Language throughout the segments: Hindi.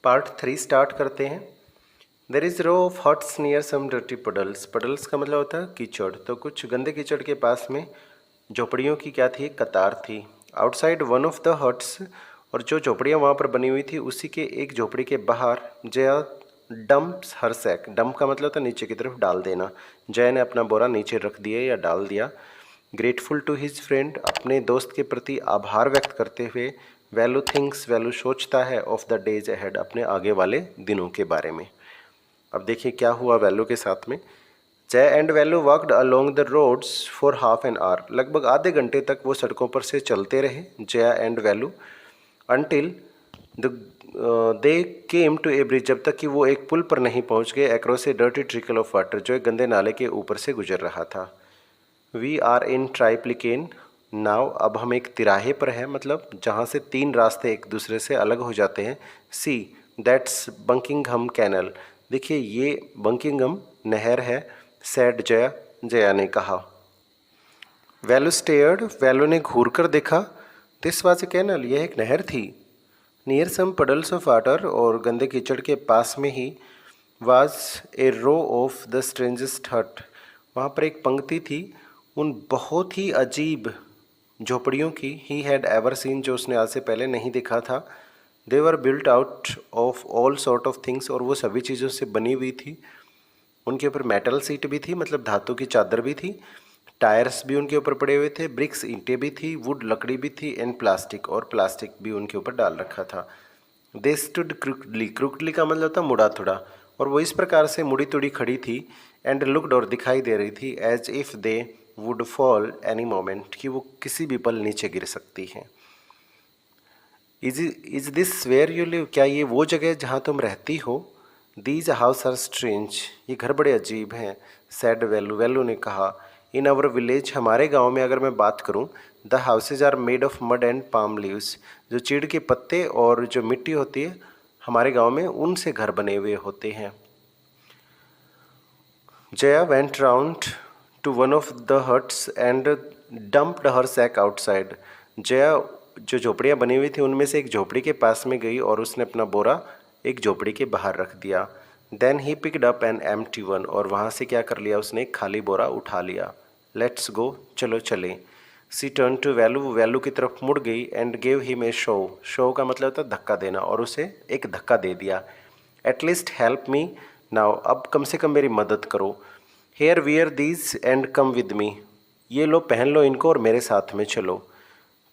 पार्ट 3 स्टार्ट करते हैं। There is row of huts near some dirty puddles. Puddles का मतलब होता है कीचड़। तो कुछ गंदे कीचड़ के पास में झोपड़ियों की क्या थी, कतार थी। Outside one of the huts, और जो झोपड़ियाँ वहाँ पर बनी हुई थी उसी के एक झोपड़ी के बाहर जया डम्प्स हर सैक। डंप का मतलब होता है नीचे की तरफ डाल देना। जया ने अपना बोरा नीचे रख दिया या डाल दिया। ग्रेटफुल टू हिज फ्रेंड, अपने दोस्त के प्रति आभार व्यक्त करते हुए। वैल्यू थिंक्स, वैल्यू सोचता है ऑफ द डेज अहेड, अपने आगे वाले दिनों के बारे में। अब देखिए क्या हुआ वैल्यू के साथ में। Jaya and Valu walked along the roads for half an hour. लगभग आधे घंटे तक वो सड़कों पर से चलते रहे, Jaya and Valu, until the they came to a bridge, जब तक कि वो एक पुल पर नहीं पहुंच गए। Across A dirty trickle of water, जो एक गंदे नाले के ऊपर से गुजर रहा था। वी आर इन ट्राइप्लिकेन नाव, अब हम एक तिराहे पर हैं, मतलब जहाँ से तीन रास्ते एक दूसरे से अलग हो जाते हैं। सी दैट्स बंकिंगहम कैनल, देखिए ये बंकिंगहम नहर है। सैड जया, जया ने कहा। वैल्यू स्टेयर्ड, वैल्यू ने घूर कर देखा। दिस वाज ए कैनल, यह एक नहर थी। Near some puddles of water, और गंदे कीचड़ के पास में ही was a row of the strangest hut, वहाँ पर एक पंक्ति थी उन बहुत ही अजीब झोपड़ियों की। ही हैड एवर सीन, जो उसने आज से पहले नहीं देखा था। They were built out of all sort of things, और वो सभी चीज़ों से बनी हुई थी। उनके ऊपर मेटल सीट भी थी, मतलब धातु की चादर भी थी। टायर्स भी उनके ऊपर पड़े हुए थे। ब्रिक्स, ईंटें भी थी। वुड, लकड़ी भी थी। एंड प्लास्टिक, और प्लास्टिक भी उनके ऊपर डाल रखा था। दे स्टूड क्रुकडली, क्रुकडली का मतलब था मुड़ा थुड़ा, और वो इस प्रकार से मुड़ी तुड़ी खड़ी थी। एंड लुकड, और दिखाई दे रही थी। As if they would fall any moment, कि वो किसी भी पल नीचे गिर सकती हैं। Is this where you live, क्या ये वो जगह जहाँ तुम रहती हो। दीज हाउस आर स्ट्रेंज, ये घर बड़े अजीब हैं। सैड वैल्यू, वैल्यू ने कहा। इन आवर विलेज, हमारे गांव में अगर मैं बात करूं, the houses are made of mud and palm leaves, जो चीड़ के पत्ते और जो मिट्टी होती है हमारे गांव में उनसे घर बने हुए होते हैं। Jaya went round to one of the huts and dumped her sack outside. Jaya जो झोपड़ियाँ बनी हुई थी उनमें से एक झोपड़ी के पास में गई और उसने अपना बोरा एक झोपड़ी के बाहर रख दिया। Then he picked up an empty one, और वहाँ से क्या कर लिया उसने, एक खाली बोरा उठा लिया। लेट्स गो, चलो चलें। सी टर्न टू वैल्यू, वैल्यू की तरफ मुड़ गई। And gave him a show, show का मतलब होता है धक्का देना, और उसे एक धक्का दे दिया। एटलीस्ट हेल्प मी नाउ, अब कम से कम मेरी मदद करो। Here wear these and come with me, ये लो पहन लो इनको और मेरे साथ में चलो।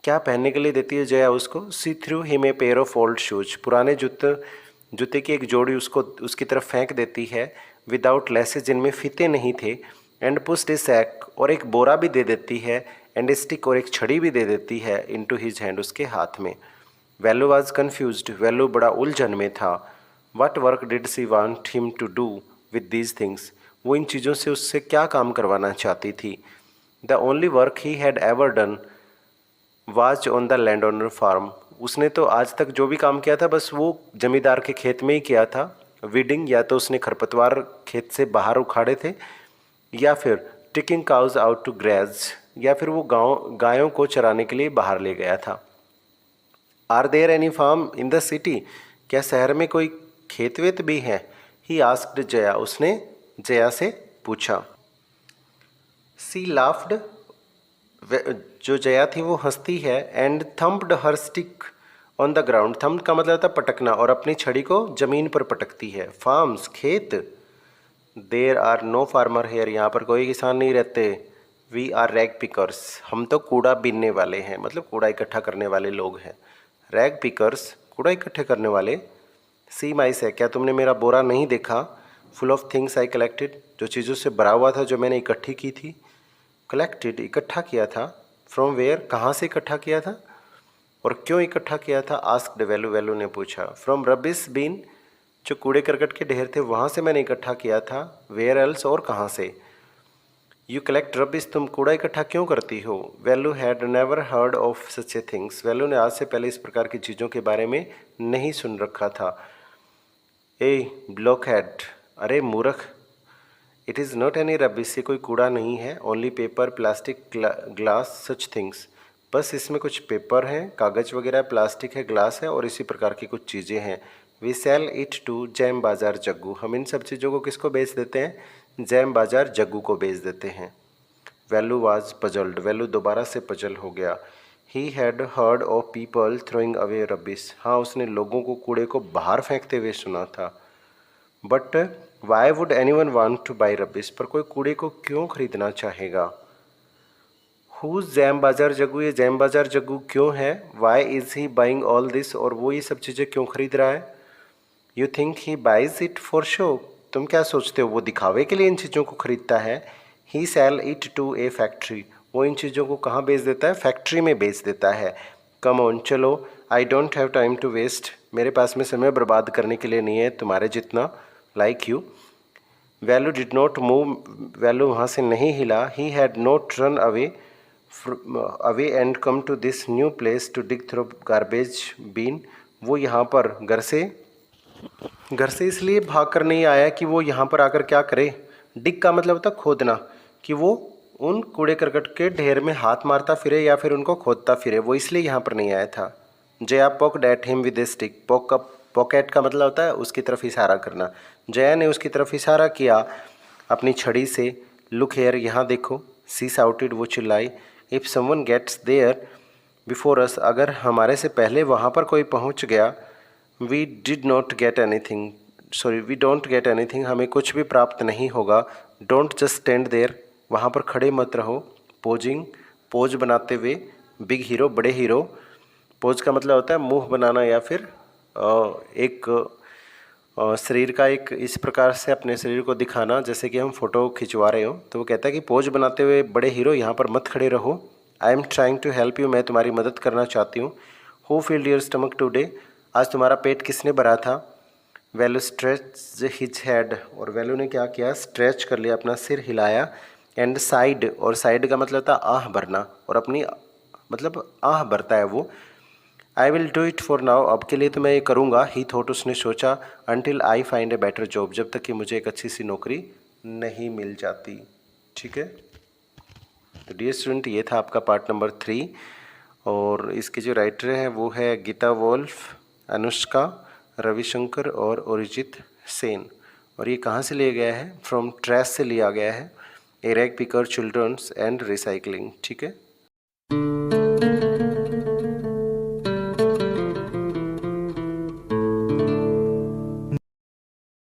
क्या पहनने के लिए देती है जया उसको। See through him a pair of old shoes, पुराने जूते की एक जोड़ी उसको उसकी तरफ फेंक देती है। विदाउट लेसेस, जिनमें फीते नहीं थे। एंड पुस्ट ए सैक, और एक बोरा भी दे देती है। एंड स्टिक, और एक छड़ी भी दे देती है। इनटू हिज हैंड, उसके हाथ में। वैल्यू वाज कन्फ्यूज्ड, वैल्यू बड़ा उलझन में था। What work did she want him to do with these things, वो इन चीज़ों से उससे क्या काम करवाना चाहती थी। The only work he had ever done was on the land owner farm, उसने तो आज तक जो भी काम किया था बस वो जमींदार के खेत में ही किया था। वीडिंग, या तो उसने खरपतवार खेत से बाहर उखाड़े थे, या फिर taking cows out to graze, या फिर वो गायों को चराने के लिए बाहर ले गया था। Are there any farm in the city, क्या शहर में कोई खेत वेत भी है। ही आस्क्ड जया, उसने जया से पूछा। सी लाफ्ड, जो जया थी वो हंसती है। And thumped her stick on the ground, thump का मतलब था पटकना, और अपनी छड़ी को जमीन पर पटकती है। फार्म्स, खेत। There are no farmer here, यहाँ पर कोई किसान नहीं रहते। वी आर रैग पिकर्स, हम तो कूड़ा बीनने वाले हैं, मतलब कूड़ा इकट्ठा करने वाले लोग हैं। रैग पिकर्स, कूड़ा इकट्ठे करने वाले। सी माई से, क्या तुमने मेरा बोरा नहीं देखा। Full of things I collected, जो चीज़ों से भरा हुआ था जो मैंने इकट्ठी की थी। कलेक्टेड, इकट्ठा किया था। फ्रॉम वेयर, कहाँ से इकट्ठा किया था और क्यों इकट्ठा किया था। आस्क्ड वैल्यू, वैल्यू ने पूछा। फ्रॉम रबिश बीन, जो कूड़े करकट के ढेर थे वहाँ से मैंने इकट्ठा किया था। वेयर एल्स, और कहाँ से। यू कलेक्ट रबिश, तुम कूड़ा इकट्ठा क्यों करती हो। Value had never heard of such A things, value ने आज से पहले इस प्रकार की चीज़ों के बारे में नहीं सुन रखा था। ए ब्लॉकहेड, अरे मूर्ख। It is not any rubbish, ये कोई कूड़ा नहीं है। Only paper, plastic, glass, such things, बस इसमें कुछ पेपर हैं, कागज़ वगैरह, प्लास्टिक है, ग्लास है और इसी प्रकार की कुछ चीज़ें हैं। We sell it to Jam Bazaar Jaggu. हम इन सब चीज़ों को किसको बेच देते हैं? जैम बाज़ार जग्गू को बेच देते हैं। वेलू वाज पजल्ड। वेलू दोबारा से पजल हो गया। He had heard of people throwing away rubbish. हाँ, उसने लोगों को कूड़े को बाहर फेंकते हुए सुना था। But why would any one want two by rubbish. पर कोई कूड़े को क्यों खरीदना चाहेगा? हुज जैम बाजार जग्गू। ये जैम बाजार जग्गू क्यों है? Why is he buying all this. और वो ये सब चीज़ें क्यों खरीद रहा है? You think he buys it for show. तुम क्या सोचते हो वो दिखावे के लिए इन चीज़ों को खरीदता है? He sell it to a factory. वो इन चीज़ों को कहाँ बेच देता है? फैक्ट्री में बेच देता है। कम ऑन, चलो। I don't have time to waste. मेरे पास में समय बर्बाद करने के लिए नहीं है तुम्हारे जितना। Like you. Valu did not move. Valu वहाँ से नहीं हिला। He had not run away and come to this new place to dig through garbage bin. वो यहाँ पर घर से इसलिए भाग कर नहीं आया कि वो यहाँ पर आकर क्या करे। डिग का मतलब होता खोदना, कि वो उन कूड़े करकट के ढेर में हाथ मारता फिरे या फिर उनको खोदता फिरे। वो इसलिए यहाँ पर नहीं आया था। Jaya poked at him with a stick. Pocket का मतलब होता है उसकी तरफ इशारा करना। जया ने उसकी तरफ इशारा किया अपनी छड़ी से। लुक हेयर, यहाँ देखो। सी साउटेड, वो चिल्लाई। If someone gets there before us. अगर हमारे से पहले वहाँ पर कोई पहुँच गया। We don't get anything. हमें कुछ भी प्राप्त नहीं होगा। Don't just stand there. वहाँ पर खड़े मत रहो। पोज बनाते हुए। बिग हीरो, बड़े हीरो। पोज का मतलब होता है मुंह बनाना या फिर एक शरीर का एक इस प्रकार से अपने शरीर को दिखाना जैसे कि हम फोटो खिंचवा रहे हो। तो वो कहता है कि पोज बनाते हुए बड़े हीरो यहाँ पर मत खड़े रहो। I am trying to help you. मैं तुम्हारी मदद करना चाहती हूँ। Who filled your stomach today. आज तुम्हारा पेट किसने भरा था? Valu stretch his head. और वैल्यू ने क्या किया? स्ट्रेच कर लिया, अपना सिर हिलाया। एंड साइड, और साइड का मतलब था आह भरना, और अपनी मतलब आह भरता है वो। I will do it for now. अब के लिए तो मैं ये करूँगा। ही थॉट, उसने सोचा। Until I find a better job. जब तक कि मुझे एक अच्छी सी नौकरी नहीं मिल जाती। ठीक है, तो डियर स्टूडेंट, ये था आपका पार्ट नंबर 3। और इसके जो राइटर हैं वो है गीता वोल्फ, अनुष्का, रविशंकर और अरिजीत सेन। और ये कहाँ से लिया गया है? फ्रॉम ट्रेस से लिया गया है। A rag picker childrens and recycling. ठीक है।